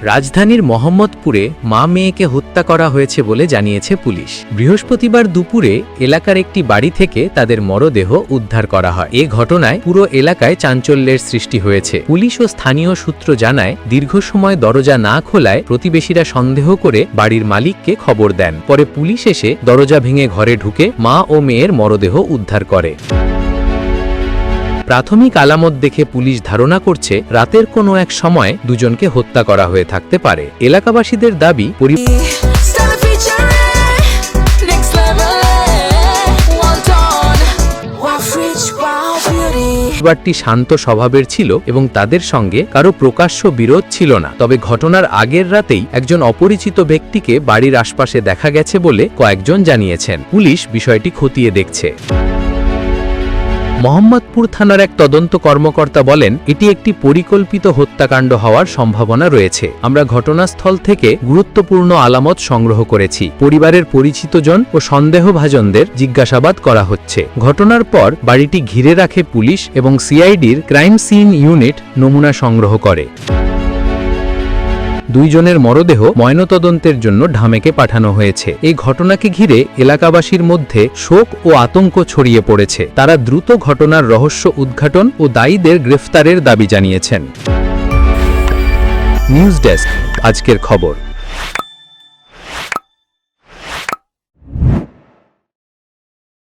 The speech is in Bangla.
রাজধানীর মোহাম্মদপুরে মা মেয়েকে হত্যা করা হয়েছে বলে জানিয়েছে পুলিশ। বৃহস্পতিবার দুপুরে এলাকার একটি বাড়ি থেকে তাদের মরদেহ উদ্ধার করা হয়। এ ঘটনায় পুরো এলাকায় চাঞ্চল্যের সৃষ্টি হয়েছে। পুলিশ ও স্থানীয় সূত্র জানায়, দীর্ঘ সময় দরজা না খোলায় প্রতিবেশীরা সন্দেহ করে বাড়ির মালিককে খবর দেন। পরে পুলিশ এসে দরজা ভেঙে ঘরে ঢুকে মা ও মেয়ের মরদেহ উদ্ধার করে। প্রাথমিক আলামত দেখে পুলিশ ধারণা করছে রাতের কোনো এক সময় দুজনকে হত্যা করা হয়ে থাকতে পারে। এলাকাবাসীদের দাবি, পরিবারটি শান্ত স্বভাবের ছিল এবং তাদের সঙ্গে কারো প্রকাশ্য বিরোধ ছিল না। তবে ঘটনার আগের রাতেই একজন অপরিচিত ব্যক্তিকে বাড়ির আশপাশে দেখা গেছে বলে কয়েকজন জানিয়েছেন। পুলিশ বিষয়টি খতিয়ে দেখছে। মোহাম্মদপুর থানার এক তদন্ত কর্মকর্তা বলেন, এটি একটি পরিকল্পিত হত্যাকাণ্ড হওয়ার সম্ভাবনা রয়েছে। আমরা ঘটনাস্থল থেকে গুরুত্বপূর্ণ আলামত সংগ্রহ করেছি। পরিবারের পরিচিতজন ও সন্দেহভাজনদের জিজ্ঞাসাবাদ করা হচ্ছে। ঘটনার পর বাড়িটি ঘিরে রাখে পুলিশ এবং সিআইডির ক্রাইম সিন ইউনিট নমুনা সংগ্রহ করে। দুইজনের মরদেহ ময়নাতদন্তের জন্য ঢামেকে পাঠানো হয়েছে। এই ঘটনাকে ঘিরে এলাকাবাসীর মধ্যে শোক ও আতঙ্ক ছড়িয়ে পড়েছে। তারা দ্রুত ঘটনার রহস্য উদ্ঘাটন ও দায়ীদের গ্রেফতারের দাবি জানিয়েছেন। নিউজ ডেস্ক, আজকের খবর।